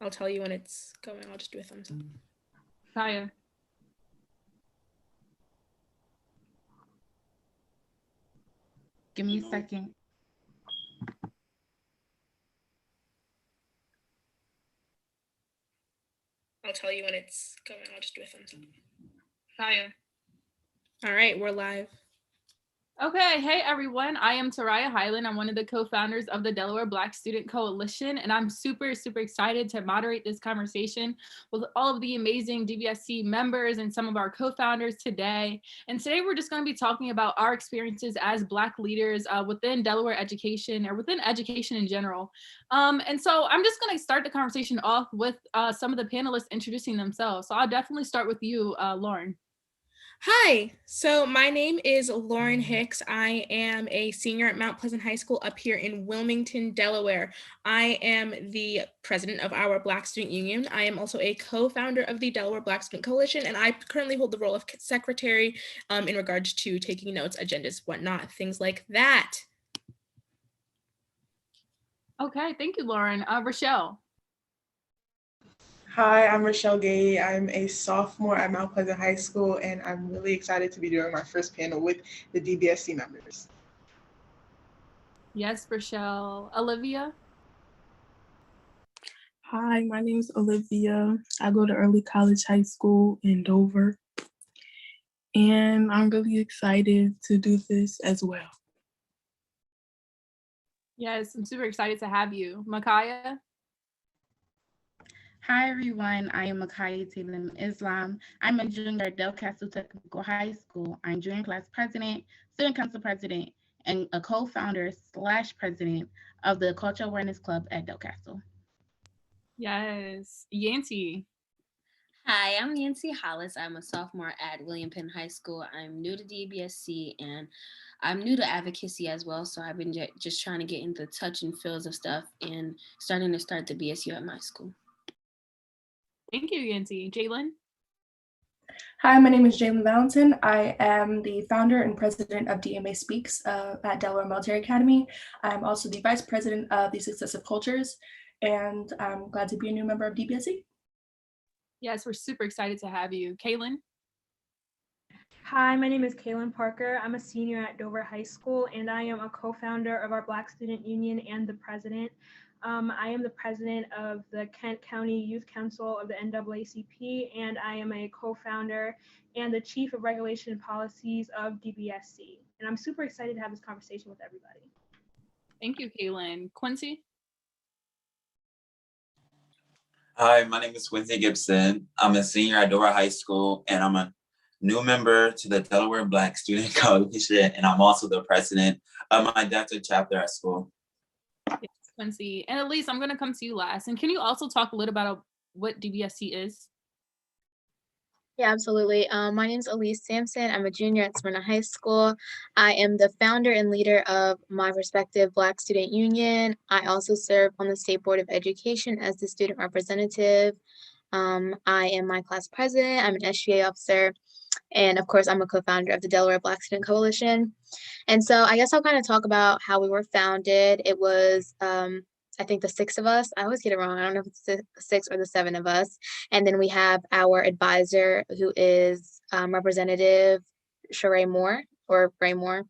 I'll tell you when it's going. I'll just do a thumbs up. Kaya. Give me a second. I'll tell you when it's going. I'll just do a thumbs up. Kaya. All right, we're live. Okay, hey everyone. I am Taraya Highland. I'm one of the co-founders of the Delaware Black Student Coalition, and I'm super excited to moderate this conversation with all of the amazing DBSC members and some of our co-founders today. And today we're just going to be talking about our experiences as Black leaders within Delaware education or within education in general. And so I'm just going to start the conversation off with some of the panelists introducing themselves. So I'll definitely start with you, Lauren. Hi, so my name is Lauren Hicks. I am a senior at Mount Pleasant High School up here in Wilmington, Delaware. I am the president of our Black Student Union. I am also a co-founder of the Delaware Black Student Coalition, and I currently hold the role of secretary in regards to taking notes, agendas, whatnot, things like that. Okay, thank you, Lauren. Rochelle. Hi, I'm Rochelle Gay. I'm a sophomore at Mount Pleasant High School, and I'm really excited to be doing my first panel with the DBSC members. Yes, Rochelle. Olivia. Hi, my name is Olivia. I go to Early College High School in Dover, and I'm really excited to do this as well. Yes, I'm super excited to have you. Micaiah. Hi everyone, I am Makaya Taylor Islam. I'm a junior at Del Castle Technical High School. I'm junior class president, student council president, and a co-founder / president of the Cultural Awareness Club at Del Castle. Yes, Yancy. Hi, I'm Yancy Hollis. I'm a sophomore at William Penn High School. I'm new to DBSC and I'm new to advocacy as well. So I've been just trying to get into the touch and feels of stuff and starting to start the BSU at my school. Thank you, Yancy. Jalen. Hi, my name is Jalen Valentin. I am the founder and president of DMA Speaks at Delaware Military Academy. I'm also the vice president of the Successive Cultures, and I'm glad to be a new member of DBSC. Yes, we're super excited to have you. Kaylin. Hi, my name is Kaylin Parker. I'm a senior at Dover High School, and I am a co-founder of our Black Student Union and the president. I am the president of the Kent County Youth Council of the NAACP, and I am a co-founder and the chief of regulation and policies of DBSC. And I'm super excited to have this conversation with everybody. Thank you, Kaylin. Quincy. Hi, my name is Quincy Gibson. I'm a senior at Dover High School, and I'm a new member to the Delaware Black Student Coalition, and I'm also the president of my Delta chapter at school. Yes, Quincy. And Elise, I'm going to come to you last. And can you also talk a little about what DBSC is? Yeah, absolutely. My name is Elise Sampson. I'm a junior at Smyrna High School. I am the founder and leader of my respective Black Student Union. I also serve on the State Board of Education as the student representative. I am my class president. I'm an SGA officer. And of course, I'm a co-founder of the Delaware Black Student Coalition. And so I guess I'll kind of talk about how we were founded. It was I think the 6 of us. I always get it wrong. I don't know if it's the 6 or the 7 of us. And then we have our advisor, who is Representative Sheree Moore or Ray Moore.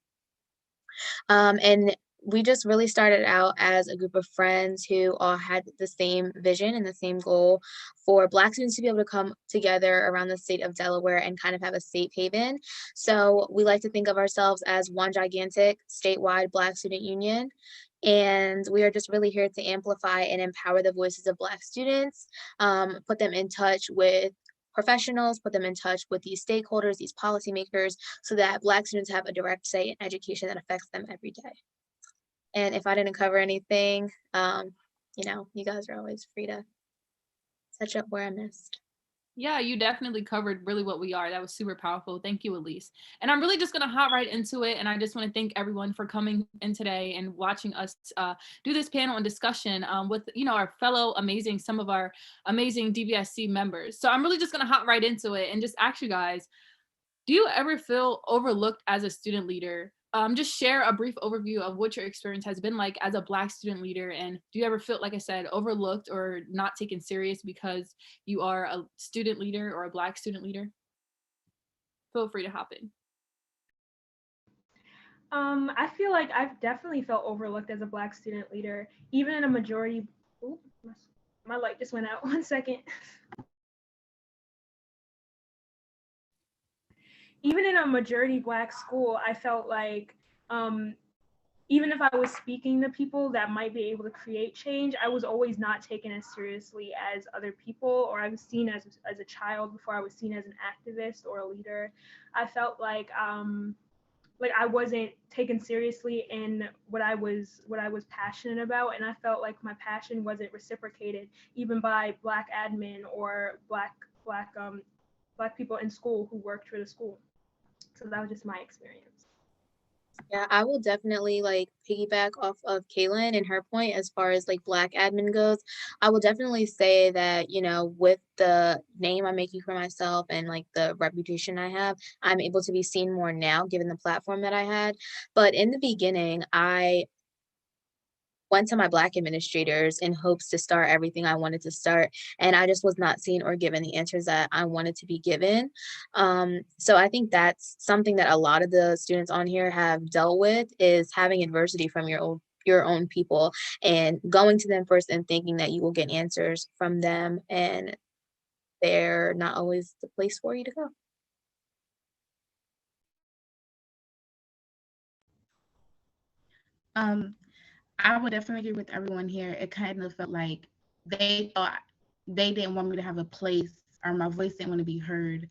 And we just really started out as a group of friends who all had the same vision and the same goal for Black students to be able to come together around the state of Delaware and kind of have a safe haven. So we like to think of ourselves as one gigantic statewide Black student union. And we are just really here to amplify and empower the voices of Black students, put them in touch with professionals, put them in touch with these stakeholders, these policymakers, so that Black students have a direct say in education that affects them every day. And if I didn't cover anything, you guys are always free to touch up where I missed. Yeah, you definitely covered really what we are. That was super powerful. Thank you, Elise. And I'm really just going to hop right into it. And I just want to thank everyone for coming in today and watching us do this panel and discussion with, our fellow some of our amazing DBSC members. So I'm really just going to hop right into it and just ask you guys, do you ever feel overlooked as a student leader? just share a brief overview of what your experience has been like as a Black student leader. And do you ever feel, like I said, overlooked or not taken serious because you are a student leader or a Black student leader? Feel free to hop in. I feel like I've definitely felt overlooked as a Black student leader, even in a majority. Ooh, my light just went out. 1 second. Even in a majority Black school, I felt like even if I was speaking to people that might be able to create change, I was always not taken as seriously as other people, or I was seen as a child before I was seen as an activist or a leader. I felt like I wasn't taken seriously in what I was passionate about, and I felt like my passion wasn't reciprocated even by Black admin or Black people in school who worked for the school. So that was just my experience. Yeah, I will definitely like piggyback off of Kaylin and her point as far as like Black admin goes. I will definitely say that, you know, with the name I'm making for myself and like the reputation I have, I'm able to be seen more now given the platform that I had. But in the beginning, I went to my Black administrators in hopes to start everything I wanted to start, and I just was not seen or given the answers that I wanted to be given. So I think that's something that a lot of the students on here have dealt with, is having adversity from your own people and going to them first and thinking that you will get answers from them, and they're not always the place for you to go. I would definitely agree with everyone here. It kind of felt like they thought they didn't want me to have a place, or my voice didn't want to be heard.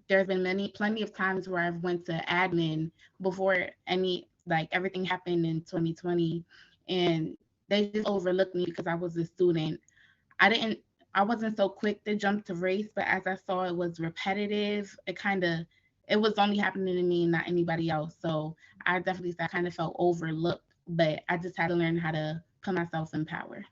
There's been plenty of times where I've went to admin before everything happened in 2020, and they just overlooked me because I was a student. I wasn't so quick to jump to race, but as I saw it was repetitive, it was only happening to me and not anybody else. So I definitely said I kind of felt overlooked, but I just had to learn how to put myself in power.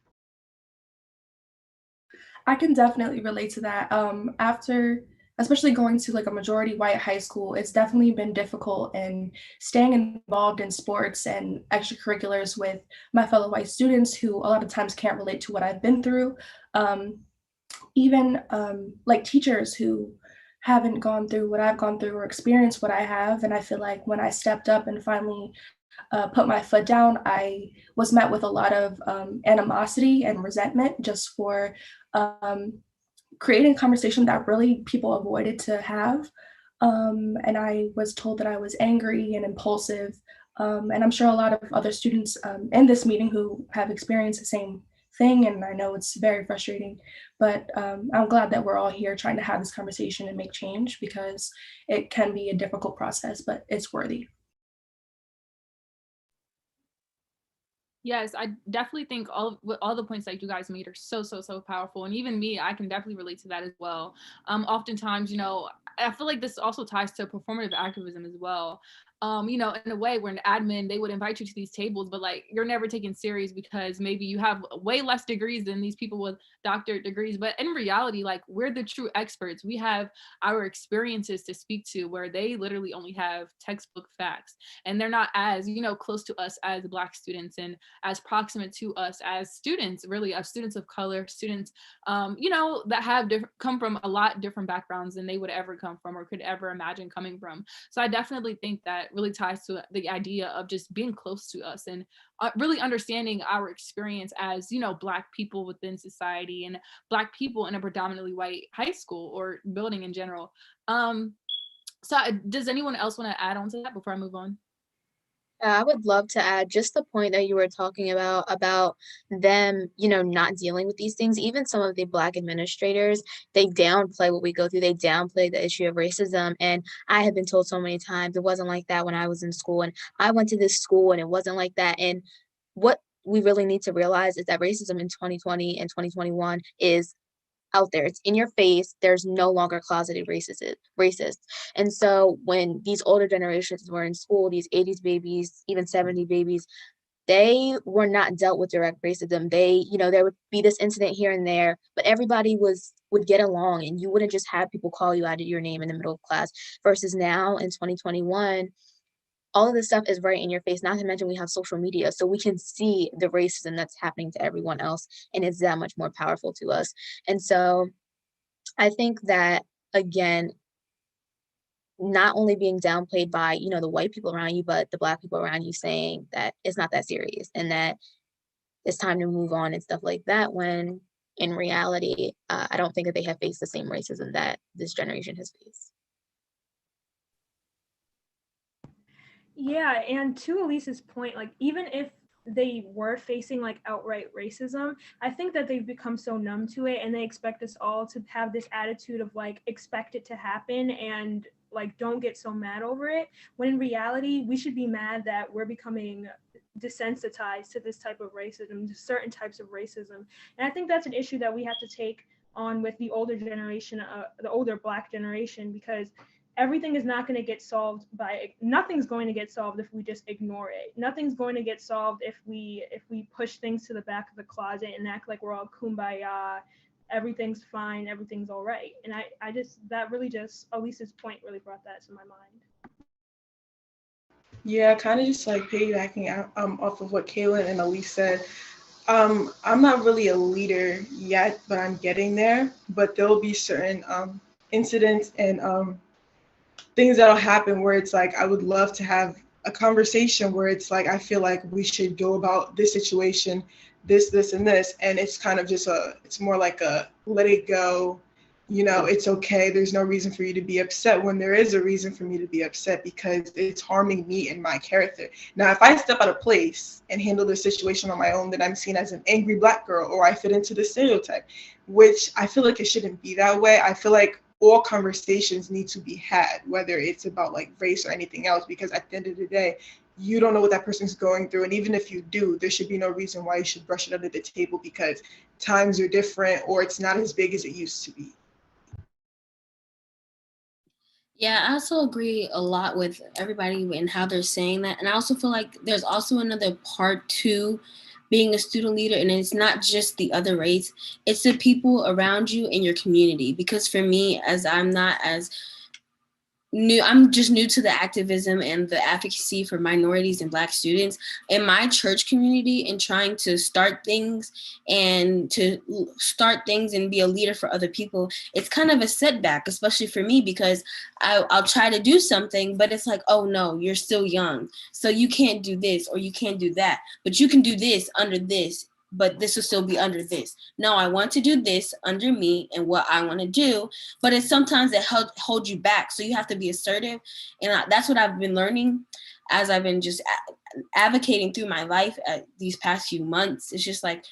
I can definitely relate to that. After, especially going to like a majority white high school, it's definitely been difficult, and staying involved in sports and extracurriculars with my fellow white students who a lot of times can't relate to what I've been through. Even like teachers who haven't gone through what I've gone through or experienced what I have. And I feel like when I stepped up and finally put my foot down, I was met with a lot of animosity and resentment just for creating conversation that really people avoided to have. And I was told that I was angry and impulsive. And I'm sure a lot of other students in this meeting who have experienced the same thing, and I know it's very frustrating, but I'm glad that we're all here trying to have this conversation and make change, because it can be a difficult process, but it's worthy. Yes, I definitely think all the points that you guys made are so powerful, and even me, I can definitely relate to that as well. Oftentimes, you know, I feel like this also ties to performative activism as well. You know, in a way, where an admin, they would invite you to these tables, but like you're never taken serious because maybe you have way less degrees than these people with doctorate degrees. But in reality, like, we're the true experts. We have our experiences to speak to, where they literally only have textbook facts, and they're not as, you know, close to us as Black students, and as proximate to us as students, really, of students of color, students, you know, that have come from a lot different backgrounds than they would ever come from or could ever imagine coming from. So I definitely think that really ties to the idea of just being close to us and really understanding our experience as, you know, Black people within society and Black people in a predominantly white high school or building in general. So does anyone else want to add on to that before I move on? I would love to add just the point that you were talking about them, you know, not dealing with these things. Even some of the Black administrators, they downplay what we go through. They downplay the issue of racism. And I have been told so many times it wasn't like that when I was in school, and I went to this school and it wasn't like that. And what we really need to realize is that racism in 2020 and 2021 is out there. It's in your face. There's no longer closeted racists. And so when these older generations were in school, these 80s babies, even 70 babies, they were not dealt with direct racism. They, you know, there would be this incident here and there, but everybody would get along, and you wouldn't just have people call you out of your name in the middle of class. Versus now in 2021, all of this stuff is right in your face, not to mention we have social media, so we can see the racism that's happening to everyone else, and it's that much more powerful to us. And so I think that, again, not only being downplayed by, you know, the white people around you, but the Black people around you saying that it's not that serious and that it's time to move on and stuff like that, when in reality, I don't think that they have faced the same racism that this generation has faced. Yeah, and to Elise's point, like even if they were facing like outright racism, I think that they've become so numb to it and they expect us all to have this attitude of like expect it to happen and like don't get so mad over it, when in reality we should be mad that we're becoming desensitized to this type of racism, to certain types of racism. And I think that's an issue that we have to take on with the older generation, the older Black generation, because everything is not going to get solved by, nothing's going to get solved if we just ignore it. Nothing's going to get solved if we push things to the back of the closet and act like we're all kumbaya, everything's fine, everything's all right. And I just, that really just, Elise's point really brought that to my mind. Yeah, kind of just like piggybacking off of what Kaylin and Elise said. I'm not really a leader yet, but I'm getting there. But there'll be certain incidents and things that'll happen where it's like I would love to have a conversation where it's like I feel like we should go about this situation, this, and this, and it's kind of just it's more like a let it go. You know, it's okay. There's no reason for you to be upset when there is a reason for me to be upset because it's harming me and my character. Now, if I step out of place and handle the situation on my own, then I'm seen as an angry Black girl or I fit into the stereotype, which I feel like it shouldn't be that way. I feel like all conversations need to be had, whether it's about like race or anything else, because at the end of the day, you don't know what that person's going through. And even if you do, there should be no reason why you should brush it under the table because times are different or it's not as big as it used to be. Yeah, I also agree a lot with everybody and how they're saying that. And I also feel like there's also another part to being a student leader, and it's not just the other race, it's the people around you in your community. Because for me, as I'm not as new, I'm just new to the activism and the advocacy for minorities and Black students in my church community, and trying to start things and be a leader for other people. It's kind of a setback, especially for me, because I'll try to do something, but it's like, oh no, you're still young, so you can't do this or you can't do that, but you can do this under this, but this will still be under this. No, I want to do this under me and what I want to do, but it's sometimes it hold you back. So you have to be assertive. And that's what I've been learning as I've been just advocating through my life these past few months. It's just like,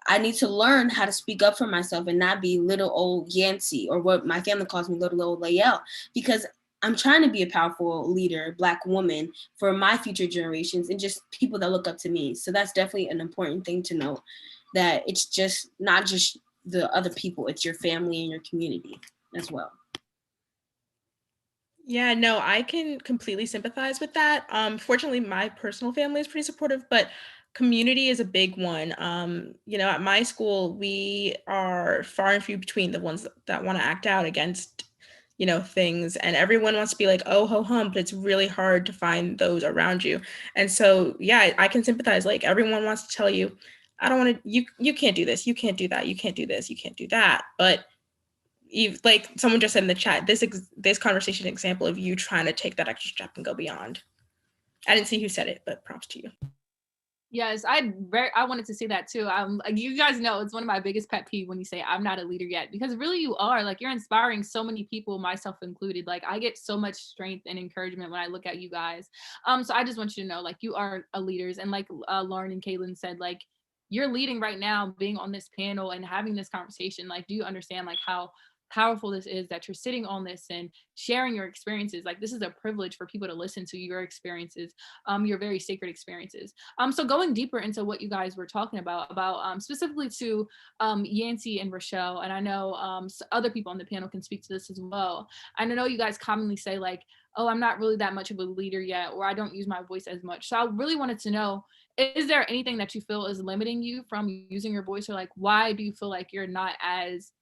I need to learn how to speak up for myself and not be little old Yancy, or what my family calls me, little old Layel, because I'm trying to be a powerful leader, Black woman, for my future generations and just people that look up to me. So that's definitely an important thing to know, that it's just not just the other people, it's your family and your community as well. Yeah, no, I can completely sympathize with that. Fortunately, my personal family is pretty supportive, but community is a big one. You know, at my school, we are far and few between the ones that want to act out against, you know, things, and everyone wants to be like, oh, ho hum, but it's really hard to find those around you. And so, yeah, I can sympathize. Like, everyone wants to tell you, I don't want to, you can't do this, you can't do that, you can't do this, you can't do that. But like someone just said in the chat, this conversation example of you trying to take that extra step and go beyond. I didn't see who said it, but props to you. Yes, I wanted to say that too. Like, you guys know it's one of my biggest pet peeves when you say I'm not a leader yet, because really you are. Like, you're inspiring so many people, myself included. Like, I get so much strength and encouragement when I look at you guys. So I just want you to know, like, you are a leaders, and like Lauren and Kaylin said, like, you're leading right now, being on this panel and having this conversation. Like, do you understand like how powerful this is that you're sitting on this and sharing your experiences? Like, this is a privilege for people to listen to your experiences, your very sacred experiences. So going deeper into what you guys were talking about specifically to Yancy and Rochelle, and I know other people on the panel can speak to this as well. And I know you guys commonly say like, oh, I'm not really that much of a leader yet, or I don't use my voice as much. So I really wanted to know, is there anything that you feel is limiting you from using your voice, or like, why do you feel like you're not as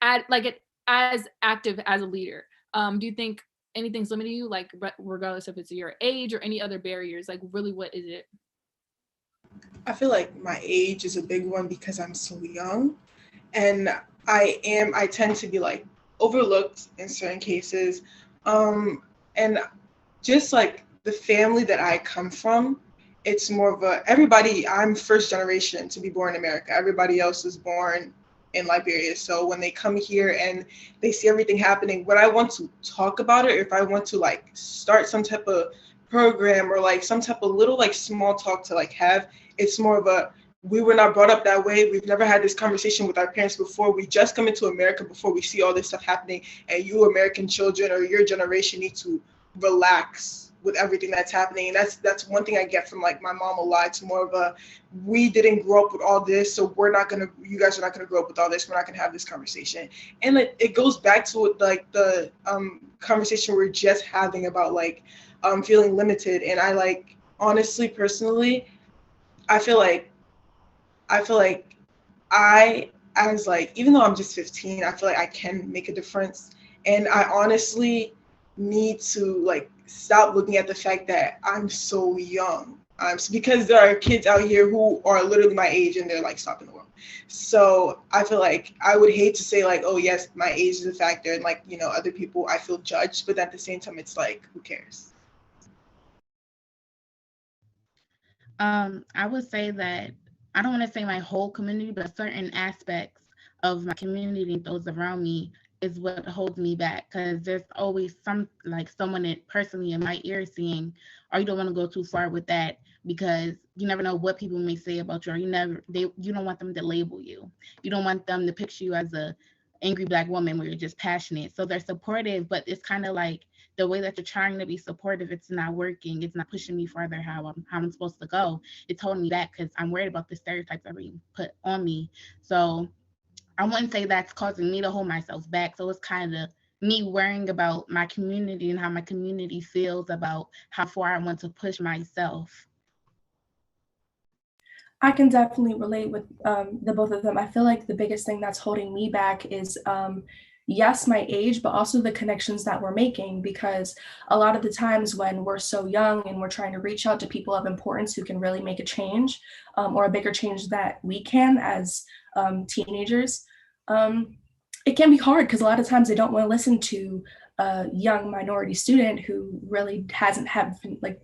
active as a leader? Do you think anything's limiting you, like regardless if it's your age or any other barriers, like really what is it? I feel like my age is a big one because I'm so young, and I tend to be like overlooked in certain cases. And just like the family that I come from, it's more of I'm first generation to be born in America. Everybody else was born in Liberia. So when they come here and they see everything happening, when I want to talk about it, or if I want to like start some type of program or like some type of little like small talk to like have, it's more of we were not brought up that way. We've never had this conversation with our parents before. We just come into America before we see all this stuff happening, and you American children or your generation need to relax with everything that's happening. And that's one thing I get from like my mom a lot. It's more of we didn't grow up with all this, so you guys are not gonna grow up with all this. We're not gonna have this conversation. And it goes back to like the conversation we're just having about like feeling limited. And I like, honestly, personally, I feel like as like, even though I'm just 15, I feel like I can make a difference. And I honestly need to like stop looking at the fact that I'm so young. Because there are kids out here who are literally my age and they're like stopping the world. So I feel like I would hate to say like, oh yes, my age is a factor, and like, you know, other people I feel judged, but at the same time it's like, who cares? I would say that I don't want to say my whole community, but certain aspects of my community and those around me is what holds me back, because there's always someone that personally in my ear saying, or you don't want to go too far with that, because you never know what people may say about you, or you don't want them to label you. You don't want them to picture you as a angry Black woman where you're just passionate. So they're supportive, but it's kind of like the way that you're trying to be supportive, it's not working. It's not pushing me further how I'm supposed to go. It's holding me back because I'm worried about the stereotypes that are being put on me. So I wouldn't say that's causing me to hold myself back. So it's kind of me worrying about my community and how my community feels about how far I want to push myself. I can definitely relate with the both of them. I feel like the biggest thing that's holding me back is yes, my age, but also the connections that we're making, because a lot of the times when we're so young and we're trying to reach out to people of importance who can really make a change, or a bigger change that we can as teenagers, it can be hard because a lot of times they don't want to listen to a young minority student who really hasn't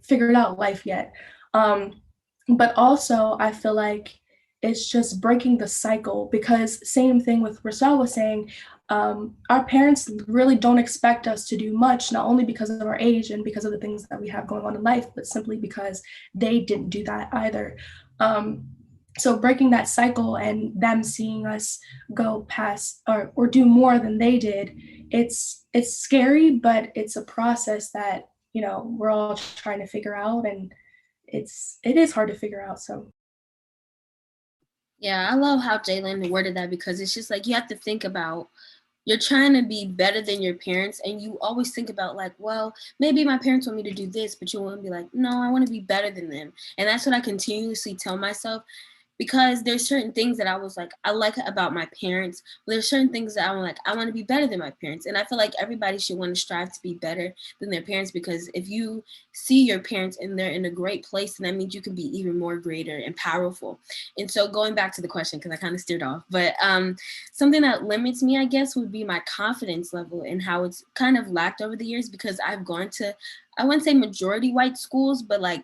figured out life yet. But also I feel like it's just breaking the cycle, because same thing with Rochelle was saying, our parents really don't expect us to do much, not only because of our age and because of the things that we have going on in life, but simply because they didn't do that either. So breaking that cycle and them seeing us go past or do more than they did, it's scary, but it's a process that, you know, we're all trying to figure out, and it is hard to figure out. So Yeah, I love how Jalen worded that, because it's just like you have to think about, you're trying to be better than your parents, and you always think about like, well, maybe my parents want me to do this, but you want to be like, no, I want to be better than them. And that's what I continuously tell myself, because there's certain things that I was like, I like about my parents, but there's certain things that I'm like, I want to be better than my parents. And I feel like everybody should want to strive to be better than their parents, because if you see your parents and they're in a great place, then that means you can be even more greater and powerful. And so going back to the question, because I kind of steered off, but something that limits me, I guess, would be my confidence level and how it's kind of lacked over the years, because I've gone to, I wouldn't say majority white schools, but like,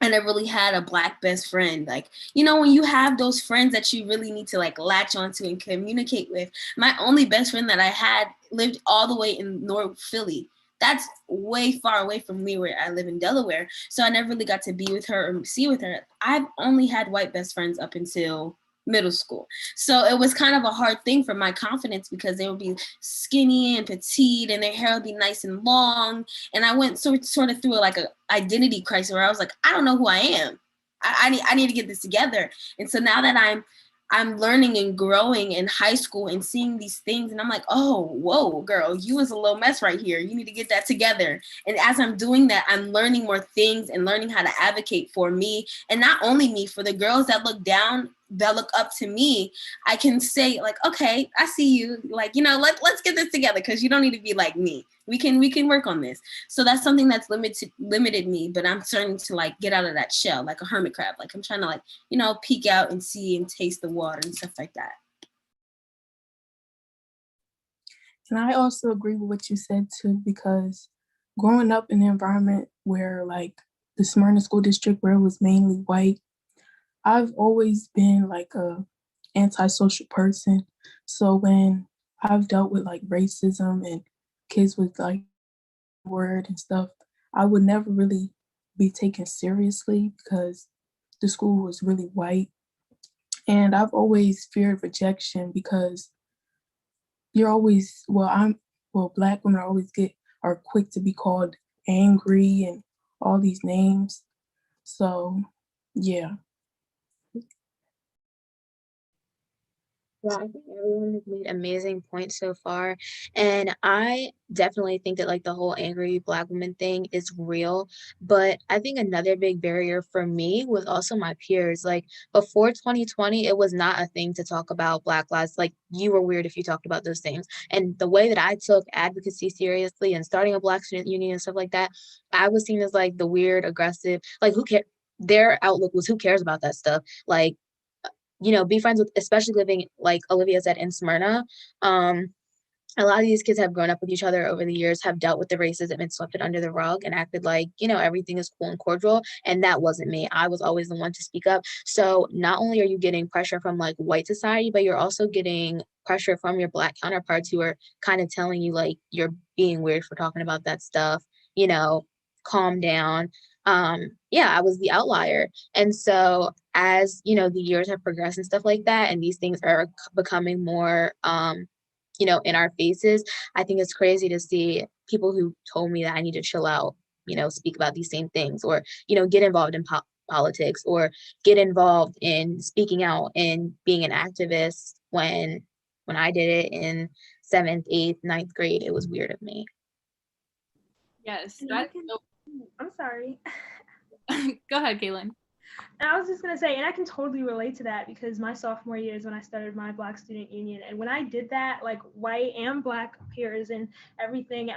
I never really had a Black best friend. Like, you know, when you have those friends that you really need to like latch onto and communicate with. My only best friend that I had lived all the way in North Philly. That's way far away from me where I live in Delaware. So I never really got to be with her or see with her. I've only had white best friends up until middle school. So it was kind of a hard thing for my confidence, because they would be skinny and petite and their hair would be nice and long. And I went sort of through like a identity crisis where I was like, I don't know who I am. I need to get this together. And so now that I'm learning and growing in high school and seeing these things, and I'm like, oh, whoa, girl, you was a little mess right here. You need to get that together. And as I'm doing that, I'm learning more things and learning how to advocate for me, and not only me, for the girls that look down, that look up to me. I can say like, okay, I see you. Like, you know, let's get this together, because you don't need to be like me. We can work on this. So that's something that's limited me, but I'm starting to like get out of that shell like a hermit crab. Like I'm trying to like, you know, peek out and see and taste the water and stuff like that. And I also agree with what you said too, because growing up in an environment where like the Smyrna School District, where it was mainly white, I've always been like a antisocial person. So when I've dealt with like racism and kids with like word and stuff, I would never really be taken seriously because the school was really white. And I've always feared rejection because you're always, Black women are quick to be called angry and all these names. So, yeah. Yeah, I think everyone has made amazing points so far. And I definitely think that like the whole angry Black woman thing is real. But I think another big barrier for me was also my peers. Like before 2020, it was not a thing to talk about Black lives. Like you were weird if you talked about those things. And the way that I took advocacy seriously and starting a Black student union and stuff like that, I was seen as like the weird, aggressive, like who cares? Their outlook was who cares about that stuff? Like, you know, be friends with, especially living, like Olivia said, in Smyrna. A lot of these kids have grown up with each other over the years, have dealt with the racism and swept it under the rug and acted like, you know, everything is cool and cordial. And that wasn't me. I was always the one to speak up. So not only are you getting pressure from like white society, but you're also getting pressure from your Black counterparts who are kind of telling you like you're being weird for talking about that stuff, you know, calm down. Yeah, I was the outlier. And so as, you know, the years have progressed and stuff like that, and these things are becoming more, you know, in our faces, I think it's crazy to see people who told me that I need to chill out, you know, speak about these same things, or, you know, get involved in politics, or get involved in speaking out and being an activist when I did it in 7th, 8th, 9th grade. It was weird of me. Yes, I'm sorry. Go ahead, Kaylin. And I was just going to say, and I can totally relate to that because my sophomore year is when I started my Black Student Union. And when I did that, like white and Black peers and everybody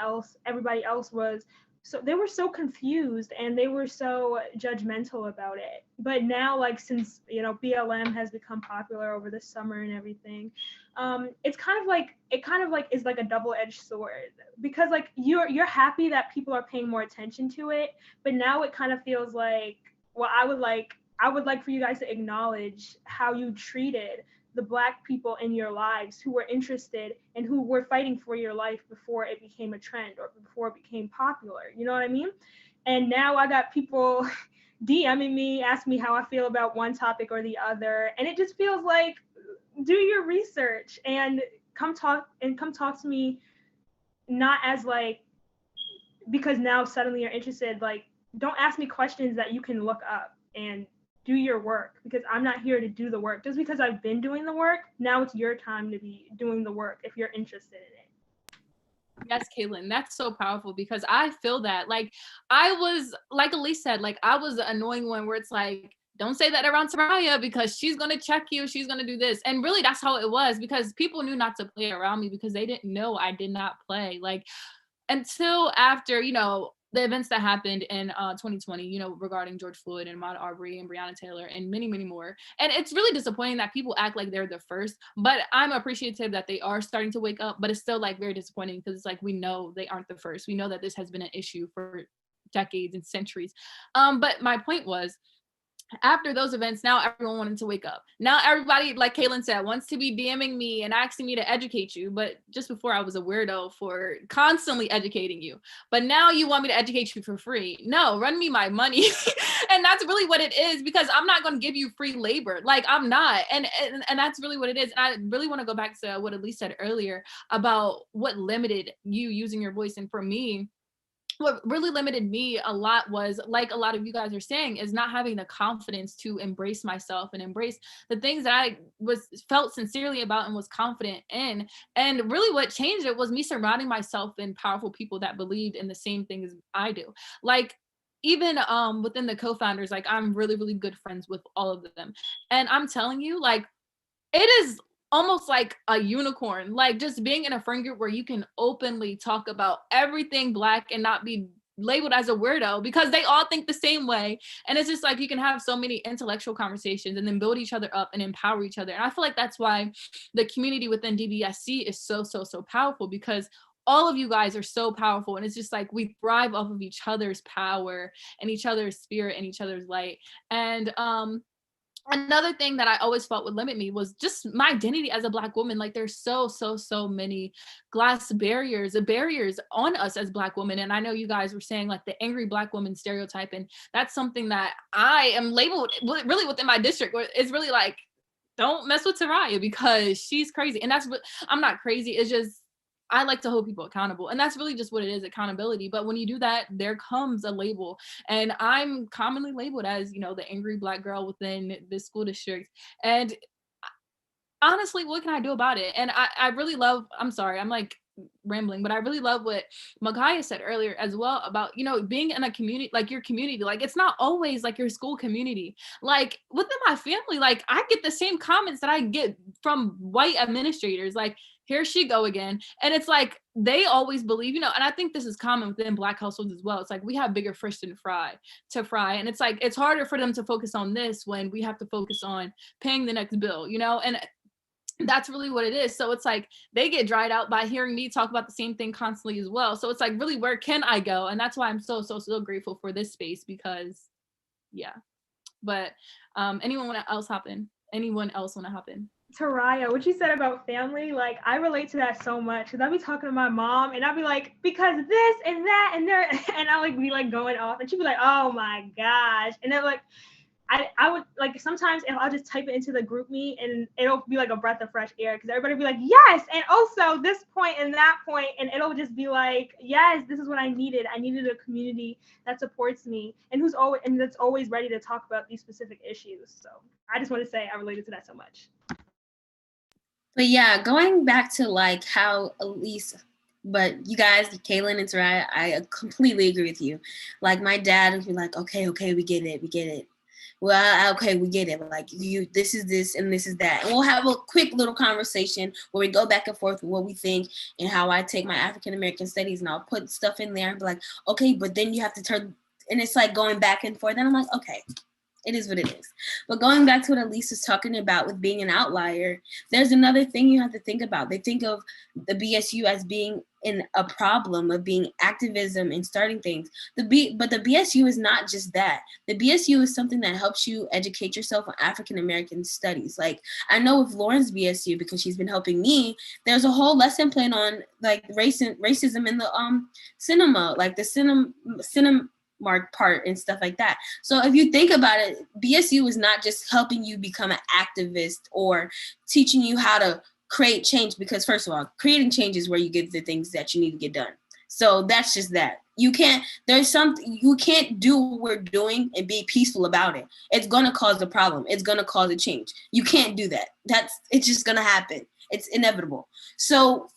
else was, so they were so confused and they were so judgmental about it. But now, like, since, you know, BLM has become popular over the summer and everything, it kind of like is like a double-edged sword, because like you're happy that people are paying more attention to it, but now it kind of feels like, well, I would like for you guys to acknowledge how you treated the Black people in your lives who were interested and who were fighting for your life before it became a trend or before it became popular. You know what I mean? And now I got people DMing me, asking me how I feel about one topic or the other. And it just feels like, do your research and come talk to me, not as like, because now suddenly you're interested, like, don't ask me questions that you can look up and do your work, because I'm not here to do the work. Just because I've been doing the work, now it's your time to be doing the work if you're interested in it. Yes, Caitlin, that's so powerful, because I feel that. Like, I was, like Elise said, like, I was the annoying one where it's like, don't say that around Soraya because she's going to check you. She's going to do this. And really, that's how it was, because people knew not to play around me because they didn't know I did not play. Like, until after, you know, the events that happened in 2020, you know, regarding George Floyd and Ahmaud Arbery and Breonna Taylor and many, many more. And it's really disappointing that people act like they're the first, but I'm appreciative that they are starting to wake up, but it's still like very disappointing because it's like, we know they aren't the first. We know that this has been an issue for decades and centuries. But my point was, after those events, now everyone wanted to wake up. Now everybody, like Kaylin said, wants to be DMing me and asking me to educate you. But just before, I was a weirdo for constantly educating you. But now you want me to educate you for free. No, run me my money. And that's really what it is, because I'm not going to give you free labor. Like, I'm not. And that's really what it is. And I really want to go back to what Elise said earlier about what limited you using your voice. And for me, what really limited me a lot was, like a lot of you guys are saying, is not having the confidence to embrace myself and embrace the things that I felt sincerely about and was confident in. And really what changed it was me surrounding myself in powerful people that believed in the same thing as I do. Like, even within the co-founders, like, I'm really, really good friends with all of them. And I'm telling you, like, it is almost like a unicorn, like just being in a friend group where you can openly talk about everything Black and not be labeled as a weirdo because they all think the same way. And it's just like you can have so many intellectual conversations and then build each other up and empower each other. And I feel like that's why the community within DBSC is so powerful, because all of you guys are so powerful, and it's just like we thrive off of each other's power and each other's spirit and each other's light. And another thing that I always felt would limit me was just my identity as a Black woman. Like there's so many glass barriers on us as Black women. And I know you guys were saying like the angry Black woman stereotype, and that's something that I am labeled really within my district, where it's really like, don't mess with Taraya because she's crazy. And that's what, I'm not crazy, it's just I like to hold people accountable, and that's really just what it is, accountability. But when you do that, there comes a label, and I'm commonly labeled as, you know, the angry Black girl within the school district. And honestly, what can I do about it? And I really love, I'm sorry, I'm like rambling, but I really love what Makaya said earlier as well about, you know, being in a community, like your community, like it's not always like your school community. Like within my family, like I get the same comments that I get from white administrators, like, here she go again. And it's like, they always believe, you know, and I think this is common within Black households as well. It's like, we have bigger fish to fry. And it's like, it's harder for them to focus on this when we have to focus on paying the next bill, you know? And that's really what it is. So it's like, they get dried out by hearing me talk about the same thing constantly as well. So it's like, really, where can I go? And that's why I'm so grateful for this space, because yeah. But anyone else want to hop in? Taraya, what you said about family, like I relate to that so much, because I'd be talking to my mom and I'd be like, because this and that and there, and I'll like be like going off, and she'd be like, oh my gosh. And then like I would like sometimes I'll just type it into the group meet and it'll be like a breath of fresh air, because everybody will be like, yes, and also this point and that point, and it'll just be like, yes, this is what I needed a community that supports me and that's always ready to talk about these specific issues. So I just want to say I related to that so much. But yeah, going back to like how Elise, but you guys, Kaylin and Taraya, I completely agree with you. Like my dad would be like, okay, we get it. Well, okay, we get it. Like this is this and this is that. And we'll have a quick little conversation where we go back and forth with what we think and how I take my African-American studies, and I'll put stuff in there and be like, okay, but then you have to turn, and it's like going back and forth. And I'm like, okay, it is what it is. But going back to what Elise was talking about with being an outlier, there's another thing you have to think about. They think of the BSU as being in a problem of being activism and starting things. But the BSU is not just that. The BSU is something that helps you educate yourself on African-American studies. Like I know with Lauren's BSU, because she's been helping me, there's a whole lesson plan on like racism in the cinema, like the cinema part and stuff like that. So if you think about it, BSU is not just helping you become an activist or teaching you how to create change, because first of all, creating change is where you get the things that you need to get done. So that's just that. You can't do what we're doing and be peaceful about it. It's going to cause a problem. It's going to cause a change. You can't do that. It's just going to happen. It's inevitable. So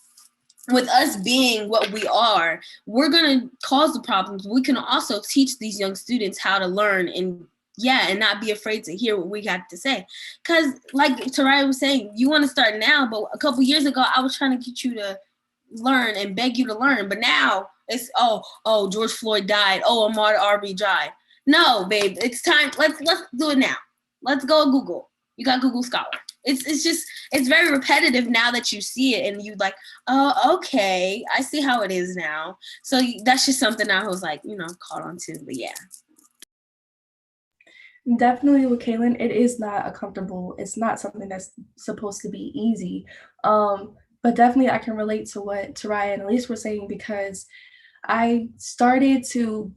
with us being what we are, we're going to cause the problems. We can also teach these young students how to learn and not be afraid to hear what we got to say. Because like Taraya was saying, you want to start now, but a couple years ago, I was trying to get you to learn and beg you to learn. But now it's, oh, George Floyd died. Oh, Ahmaud Arbery died. No, babe, it's time. Let's do it now. Let's go Google. You got Google Scholar. It's very repetitive now that you see it and you like, oh, okay, I see how it is now. So that's just something I was like, caught on to, but yeah. Definitely with Kaylin, it is not it's not something that's supposed to be easy. But definitely I can relate to what Taraya and Elise were saying, because I started to,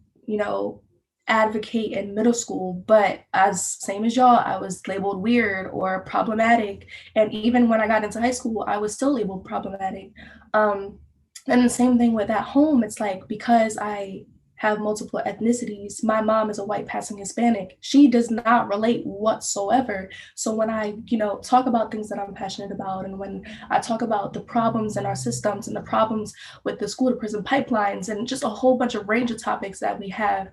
advocate in middle school, but same as y'all, I was labeled weird or problematic. And even when I got into high school, I was still labeled problematic. And the same thing with at home, it's like, because I have multiple ethnicities, my mom is a white passing Hispanic. She does not relate whatsoever. So when I, talk about things that I'm passionate about, and when I talk about the problems in our systems and the problems with the school to prison pipelines and just a whole bunch of range of topics that we have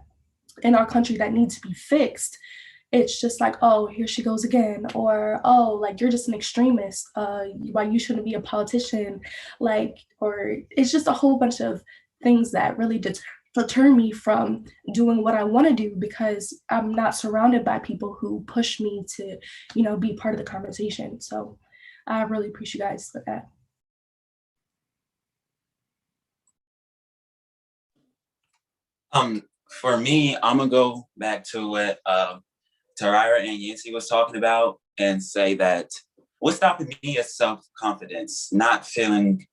in our country that need to be fixed, it's just like, oh, here she goes again, or oh, like you're just an extremist, why you shouldn't be a politician, like, or it's just a whole bunch of things that really deter me from doing what I want to do because I'm not surrounded by people who push me to, be part of the conversation. So I really appreciate you guys for that. For me, I'm gonna go back to what Tarira and Yancy was talking about and say that what's stopping me is self-confidence, not feeling,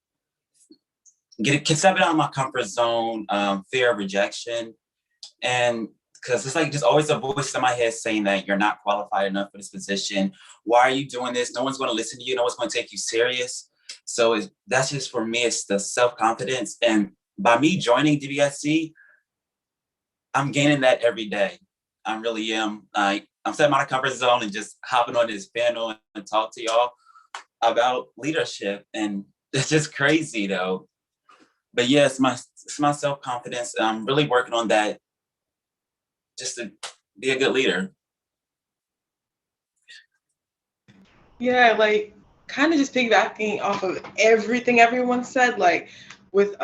stepping out of my comfort zone, fear of rejection. And because it's like just always a voice in my head saying that you're not qualified enough for this position. Why are you doing this? No one's going to listen to you. No one's going to take you serious. So that's just for me, it's the self-confidence. And by me joining DBSC, I'm gaining that every day. I really am. I'm stepping out of comfort zone and just hopping on this panel and talk to y'all about leadership. And it's just crazy though. But yeah, it's my self-confidence. I'm really working on that just to be a good leader. Yeah, like kind of just piggybacking off of everything everyone said, like with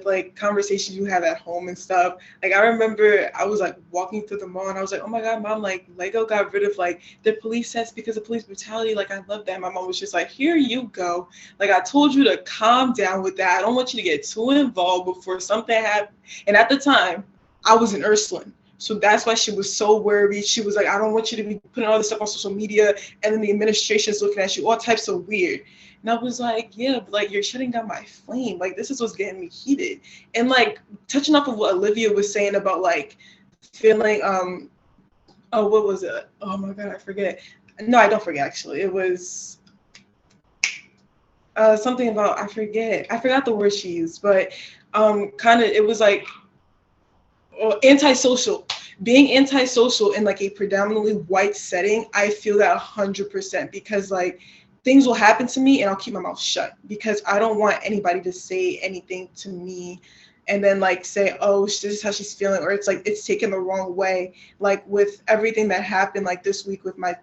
like conversations you have at home and stuff. Like I remember I was like walking through the mall and I was like, oh my God, Mom, like Lego got rid of like the police sets because of police brutality. Like I love that. My mom was just like, here you go. Like I told you to calm down with that. I don't want you to get too involved before something happened. And at the time, I was in Ursuline. So that's why she was so worried. She was like, I don't want you to be putting all this stuff on social media. And then the administration's looking at you, all types of weird. And I was like, yeah, but like you're shutting down my flame. Like this is what's getting me heated. And like touching off of what Olivia was saying about like feeling, oh, what was it? Oh my God, I forget. No, I don't forget actually. It was something about, I forgot the word she used, but kind of, it was like, antisocial. Being antisocial in like a predominantly white setting, I feel that 100% because like things will happen to me and I'll keep my mouth shut because I don't want anybody to say anything to me and then like say, oh, this is how she's feeling, or it's like it's taken the wrong way. Like with everything that happened like this week with my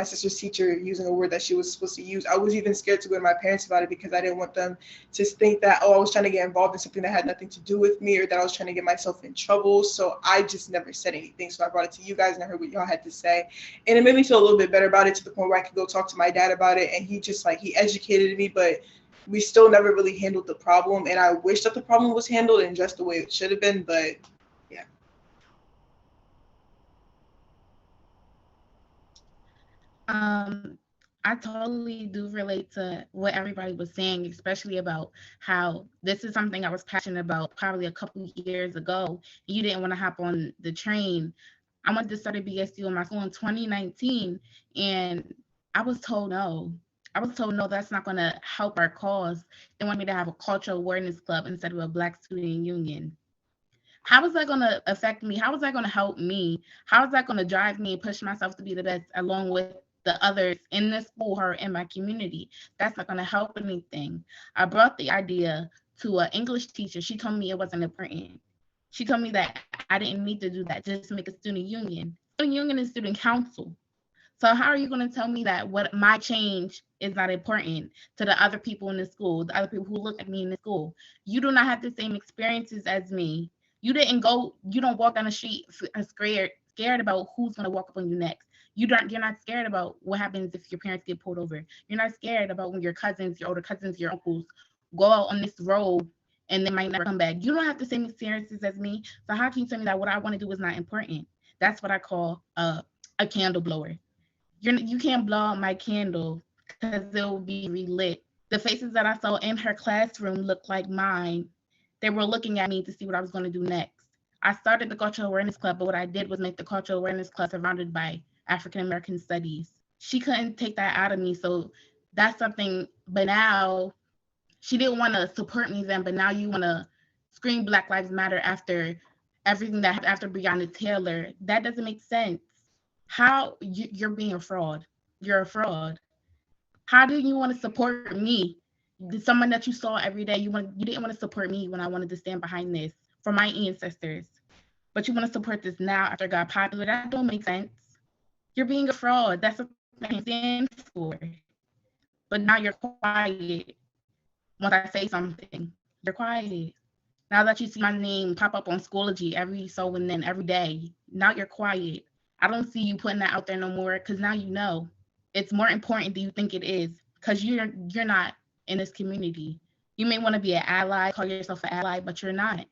sister's teacher using a word that she was supposed to use, I was even scared to go to my parents about it because I didn't want them to think that, oh, I was trying to get involved in something that had nothing to do with me or that I was trying to get myself in trouble. So I just never said anything. So I brought it to you guys and I heard what y'all had to say. And it made me feel a little bit better about it to the point where I could go talk to my dad about it. And he just like, he educated me, but we still never really handled the problem. And I wish that the problem was handled in just the way it should have been, but yeah. I totally do relate to what everybody was saying, especially about how this is something I was passionate about probably a couple years ago. You didn't want to hop on the train. I wanted to start a BSU in my school in 2019, and I was told no. I was told no, that's not going to help our cause. They want me to have a cultural awareness club instead of a Black student union. How is that going to affect me? How is that going to help me? How is that going to drive me and push myself to be the best along with the others in the school or in my community? That's not going to help anything. I brought the idea to an English teacher. She told me it wasn't important. She told me that I didn't need to do that, just make a student union. Student union is student council. So how are you going to tell me that what my change is not important to the other people in the school, the other people who look at me in the school? You do not have the same experiences as me. You don't walk down the street scared about who's going to walk up on you next. You're not scared about what happens if your parents get pulled over. You're not scared about when your cousins, your older cousins, your uncles go out on this road and they might never come back. You don't have the same experiences as me. So how can you tell me that what I want to do is not important? That's what I call a candle blower. You can't blow out my candle because it will be relit. The faces that I saw in her classroom looked like mine. They were looking at me to see what I was going to do next. I started the Cultural Awareness Club, but what I did was make the Cultural Awareness Club surrounded by African American studies. She couldn't take that out of me, so that's something. But now she didn't want to support me then, but now you want to scream Black Lives Matter after everything that happened after Breonna Taylor. That doesn't make sense. How you're being a fraud. You're a fraud. How do you want to support me? Someone that you saw every day, you didn't want to support me when I wanted to stand behind this for my ancestors. But you want to support this now after it got popular. That don't make sense. You're being a fraud. That's what I stand for. But now you're quiet once I say something. You're quiet. Now that you see my name pop up on Schoology every so and then every day, now you're quiet. I don't see you putting that out there no more because now you know. It's more important than you think it is because you're not in this community. You may want to be an ally, call yourself an ally, but you're not.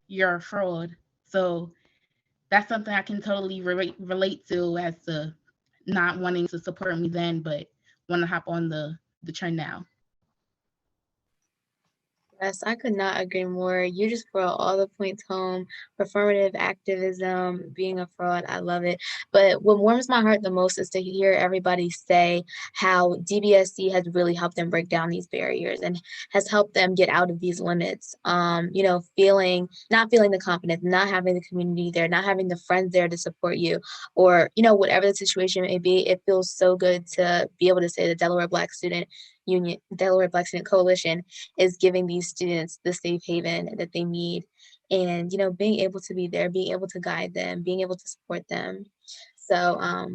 You're a fraud. So that's something I can totally relate to as to not wanting to support me then, but want to hop on the trend now. Yes, I could not agree more. You just brought all the points home. Performative activism, being a fraud, I love it. But what warms my heart the most is to hear everybody say how DBSC has really helped them break down these barriers and has helped them get out of these limits. You know, not feeling the confidence, not having the community there, not having the friends there to support you, or, you know, whatever the situation may be, it feels so good to be able to say the Delaware Black Student Union, Delaware Black Student Coalition is giving these students the safe haven that they need, and, you know, being able to be there, being able to guide them, being able to support them. So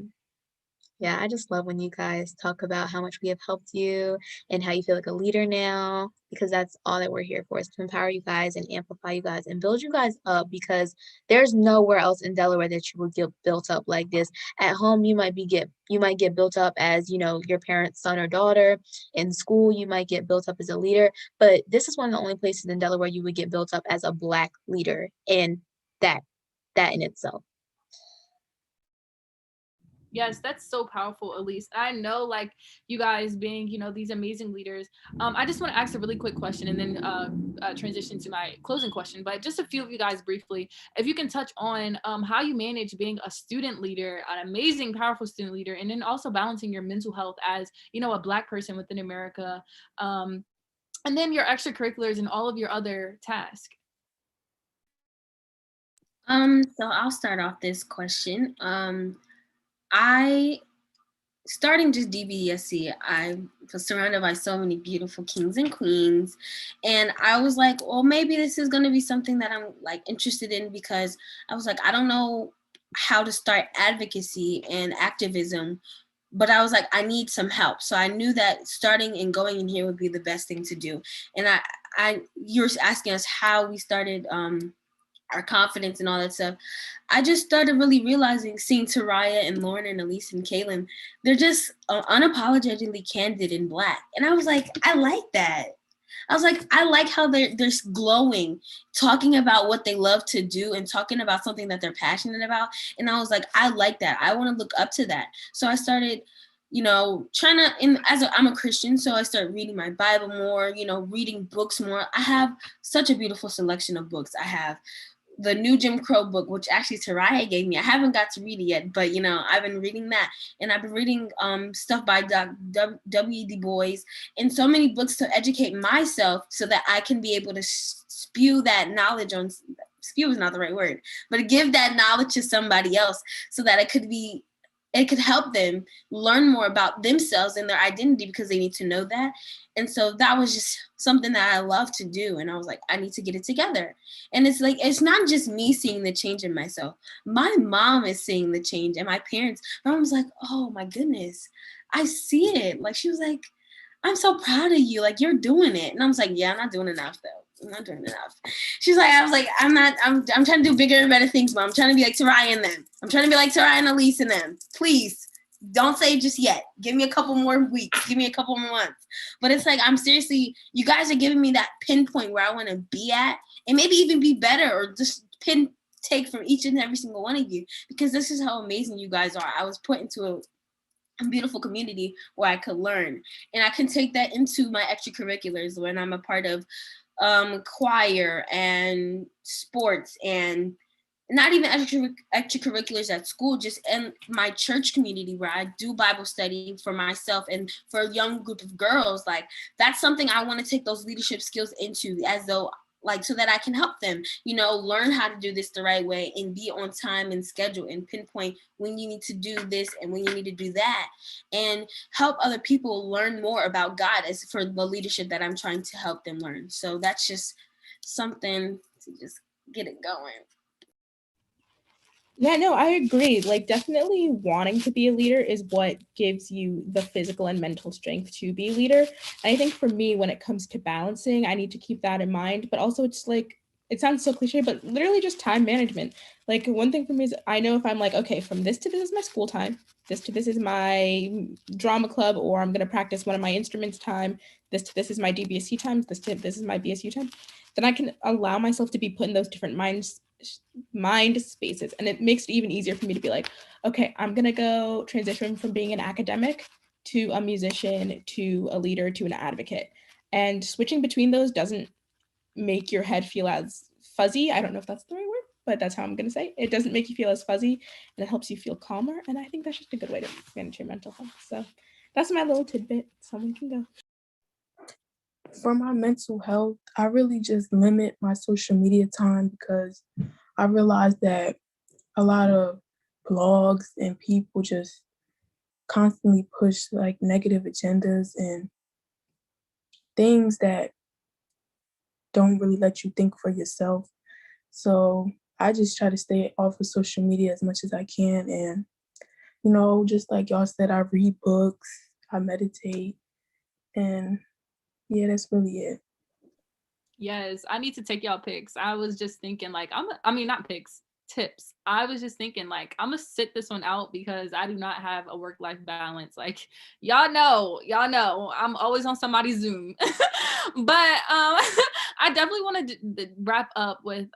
yeah, I just love when you guys talk about how much we have helped you and how you feel like a leader now, because that's all that we're here for, is to empower you guys and amplify you guys and build you guys up, because there's nowhere else in Delaware that you will get built up like this. At home, you might get built up as, you know, your parent's son or daughter. In school, you might get built up as a leader, but this is one of the only places in Delaware you would get built up as a Black leader, and that in itself. Yes, that's so powerful, Elise. I know, like, you guys being, you know, these amazing leaders. I just want to ask a really quick question and then transition to my closing question. But just a few of you guys briefly, if you can touch on how you manage being a student leader, an amazing, powerful student leader, and then also balancing your mental health as, you know, a Black person within America, and then your extracurriculars and all of your other tasks. So I'll start off this question. Starting just DBSC, I was surrounded by so many beautiful kings and queens, and I was like, well, maybe this is going to be something that I'm like interested in, because I was like, I don't know how to start advocacy and activism, but I was like, I need some help. So I knew that starting and going in here would be the best thing to do. And you were asking us how we started our confidence and all that stuff. I just started really realizing, seeing Taraya and Lauren and Elise and Kaylin, they're just unapologetically candid and Black. And I was like, I like that. I was like, I like how they're glowing, talking about what they love to do and talking about something that they're passionate about. And I was like, I like that. I want to look up to that. So I started, you know, I'm a Christian, so I started reading my Bible more, you know, reading books more. I have such a beautiful selection of books. I have the new Jim Crow book, which actually Taraya gave me. I haven't got to read it yet, but, you know, I've been reading that. And I've been reading stuff by W. Du Bois, and so many books to educate myself so that I can be able to spew that knowledge on, spew is not the right word, but give that knowledge to somebody else so that it could help them learn more about themselves and their identity, because they need to know that. And so that was just something that I love to do. And I was like, I need to get it together. And it's like, it's not just me seeing the change in myself. My mom is seeing the change, and my parents. My mom was like, oh my goodness, I see it. Like, she was like, I'm so proud of you. Like, you're doing it. And I was like, yeah, I'm not doing enough though. I'm not doing enough. She's like, I was like, I'm trying to do bigger and better things, Mom. I'm trying to be like Taraya and them. I'm trying to be like Taraya and Elise and them. Please don't say just yet. Give me a couple more weeks. Give me a couple more months. But it's like, I'm seriously, you guys are giving me that pinpoint where I want to be at, and maybe even be better, or just take from each and every single one of you, because this is how amazing you guys are. I was put into a beautiful community where I could learn, and I can take that into my extracurriculars when I'm a part of choir and sports, and not even extracurriculars at school, just in my church community where I do Bible study for myself and for a young group of girls. Like, that's something I want to take those leadership skills into, as though, like, so that I can help them, you know, learn how to do this the right way and be on time and schedule and pinpoint when you need to do this and when you need to do that, and help other people learn more about God as for the leadership that I'm trying to help them learn. So that's just something to just get it going. Yeah, no, I agree. Like, definitely wanting to be a leader is what gives you the physical and mental strength to be a leader. And I think for me, when it comes to balancing, I need to keep that in mind. But also, it's like, it sounds so cliche, but literally just time management. Like, one thing for me is I know if I'm like, okay, from this to this is my school time, this to this is my drama club, or I'm going to practice one of my instruments time, this to this is my DBSC time, this to this is my BSU time, then I can allow myself to be put in those different mind spaces, and it makes it even easier for me to be like, okay, I'm gonna go transition from being an academic to a musician to a leader to an advocate, and switching between those doesn't make your head feel as fuzzy. I don't know if that's the right word, but that's how I'm gonna say it. Doesn't make you feel as fuzzy, and it helps you feel calmer, and I think that's just a good way to manage your mental health. So that's my little tidbit. Someone can go. For my mental health, I really just limit my social media time because I realize that a lot of blogs and people just constantly push like negative agendas and things that don't really let you think for yourself. So I just try to stay off of social media as much as I can. And, just like y'all said, I read books, I meditate, and yeah, that's really it. Yes, I need to take y'all pics. I was just thinking like I mean not pics, tips. I was just thinking like I'm gonna sit this one out because I do not have a work-life balance. Like y'all know I'm always on somebody's Zoom. But I definitely want to wrap up with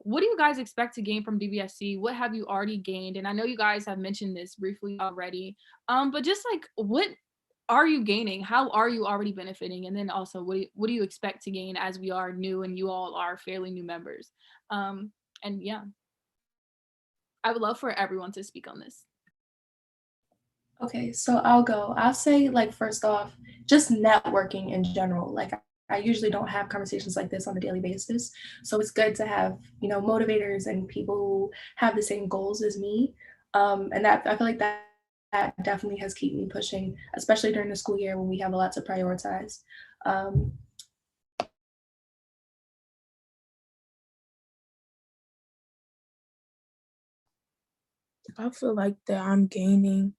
what do you guys expect to gain from DBSC? What have you already gained? And I know you guys have mentioned this briefly already. But just like what are you gaining? How are you already benefiting? And then also what do you expect to gain as we are new and you all are fairly new members? And yeah, I would love for everyone to speak on this. Okay, so I'll go. I'll say, like, first off, just networking in general. Like, I usually don't have conversations like this on a daily basis. So it's good to have, motivators and people who have the same goals as me. And that I feel like that definitely has kept me pushing, especially during the school year when we have a lot to prioritize. Um, I feel like that I'm gaining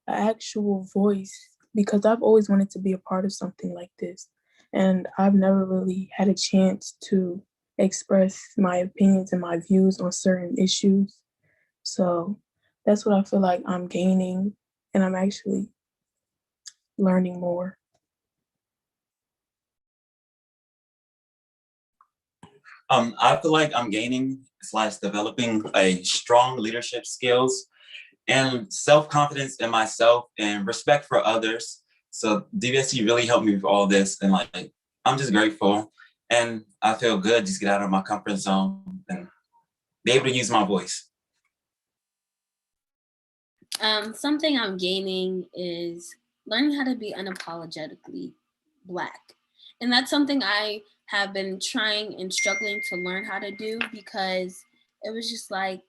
an actual voice because I've always wanted to be a part of something like this. And I've never really had a chance to express my opinions and my views on certain issues. So that's what I feel like I'm gaining, and I'm actually learning more. I feel like I'm gaining / developing a strong leadership skills and self-confidence in myself and respect for others. So DBSC really helped me with all this, and like I'm just grateful, and I feel good just get out of my comfort zone and be able to use my voice. Something I'm gaining is learning how to be unapologetically Black. And that's something I have been trying and struggling to learn how to do because it was just like,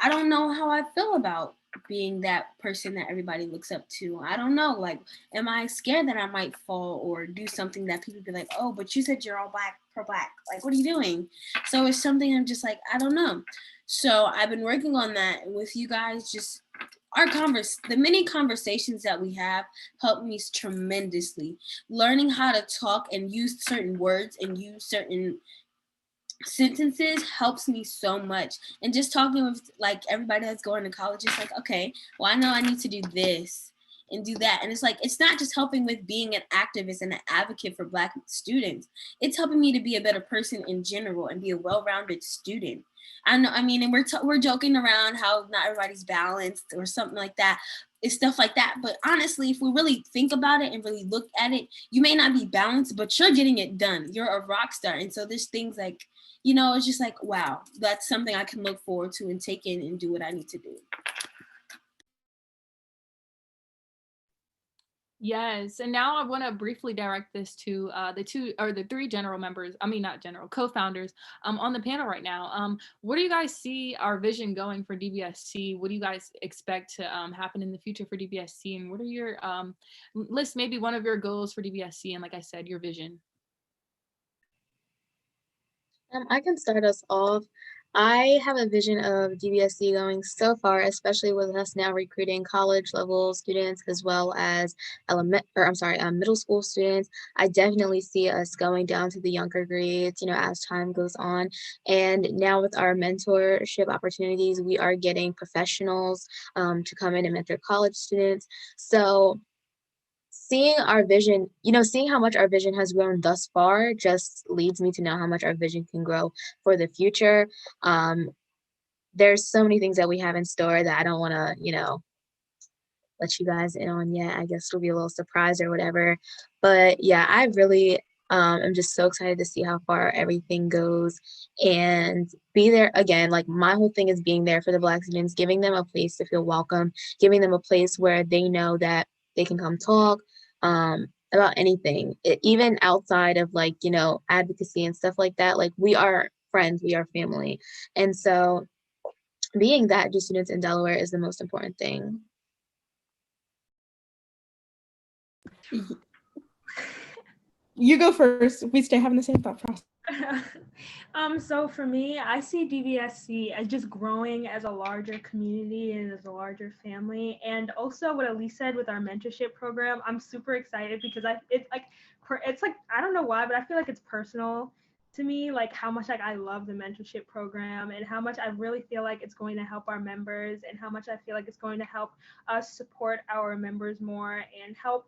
I don't know how I feel about being that person that everybody looks up to. I don't know. Like, am I scared that I might fall or do something that people be like, oh, but you said you're all Black, pro Black. Like, what are you doing? So it's something I'm just like, I don't know. So I've been working on that with you guys. Just the many conversations that we have help me tremendously. Learning how to talk and use certain words and use certain sentences helps me so much. And just talking with like everybody that's going to college, it's like, okay, well, I know I need to do this and do that. And it's like, it's not just helping with being an activist and an advocate for Black students. It's helping me to be a better person in general and be a well-rounded student. I know, I mean, and we're joking around how not everybody's balanced or something like that. It's stuff like that. But honestly, if we really think about it and really look at it, you may not be balanced, but you're getting it done. You're a rock star. And so there's things like, it's just like, wow, that's something I can look forward to and take in and do what I need to do. Yes, and now I want to briefly direct this to the three general members. I mean, not general, co-founders on the panel right now. Where do you guys see our vision going for DBSC? What do you guys expect to happen in the future for DBSC? And what are your list maybe one of your goals for DBSC? And like I said, your vision. I can start us off. I have a vision of DBSC going so far, especially with us now recruiting college level students as well as middle school students. I definitely see us going down to the younger grades, as time goes on. And now with our mentorship opportunities, we are getting professionals to come in and mentor college students. So seeing our vision, seeing how much our vision has grown thus far just leads me to know how much our vision can grow for the future. There's so many things that we have in store that I don't want to, let you guys in on yet. I guess it'll be a little surprise or whatever. But yeah, I really am just so excited to see how far everything goes and be there again. Like my whole thing is being there for the Black students, giving them a place to feel welcome, giving them a place where they know that they can come talk about anything, even outside of advocacy and stuff like that. Like we are friends, we are family. And so being that to students in Delaware is the most important thing. You go first. We stay having the same thought process. So for me, I see DBSC as just growing as a larger community and as a larger family. And also what Elise said with our mentorship program, I'm super excited because it's like, I don't know why, but I feel like it's personal to me, like how much I love the mentorship program and how much I really feel like it's going to help our members and how much I feel like it's going to help us support our members more and help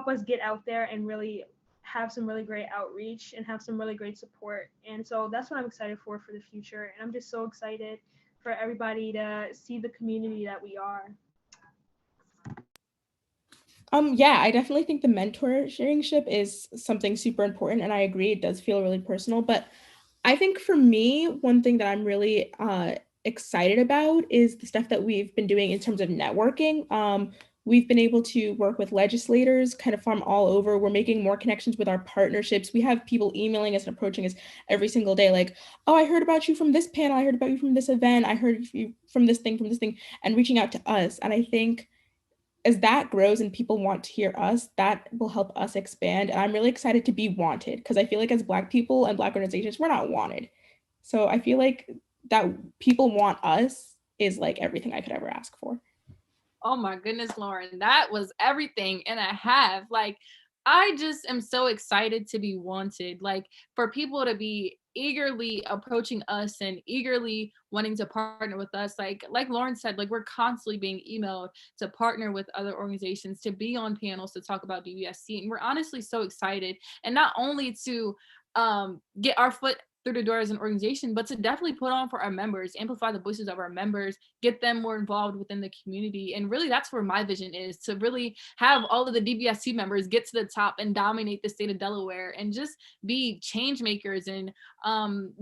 us get out there and really have some really great outreach and have some really great support. And so that's what I'm excited for the future. And I'm just so excited for everybody to see the community that we are. Yeah, I definitely think the mentorship is something super important, and I agree it does feel really personal. But I think for me, one thing that I'm really excited about is the stuff that we've been doing in terms of networking. We've been able to work with legislators kind of from all over. We're making more connections with our partnerships. We have people emailing us and approaching us every single day, like, oh, I heard about you from this panel. I heard about you from this event. I heard you from this thing, and reaching out to us. And I think as that grows and people want to hear us, that will help us expand. And I'm really excited to be wanted because I feel like as Black people and Black organizations, we're not wanted. So I feel like that people want us is like everything I could ever ask for. Oh my goodness, Lauren, that was everything and a half. Like, I just am so excited to be wanted. Like, for people to be eagerly approaching us and eagerly wanting to partner with us. Like Lauren said, like we're constantly being emailed to partner with other organizations, to be on panels, to talk about DBSC. And we're honestly so excited. And not only to get our foot through the door as an organization, but to definitely put on for our members, amplify the voices of our members, get them more involved within the community. And really that's where my vision is, to really have all of the DBSC members get to the top and dominate the state of Delaware and just be change makers and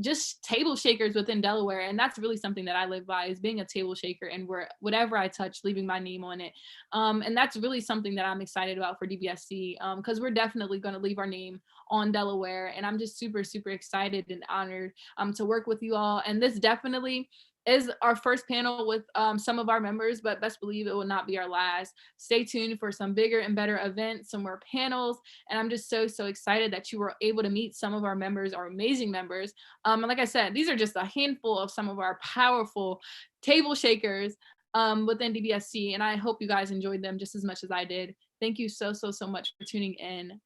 just table shakers within Delaware. And that's really something that I live by, is being a table shaker, and whatever I touch, leaving my name on it. And that's really something that I'm excited about for DBSC, because we're definitely going to leave our name on Delaware. And I'm just super, super excited and honored to work with you all. And this definitely is our first panel with some of our members, but best believe it will not be our last. Stay tuned for some bigger and better events, some more panels. And I'm just so, so excited that you were able to meet some of our members, our amazing members. And like I said, these are just a handful of some of our powerful table shakers within DBSC. And I hope you guys enjoyed them just as much as I did. Thank you so, so, so much for tuning in.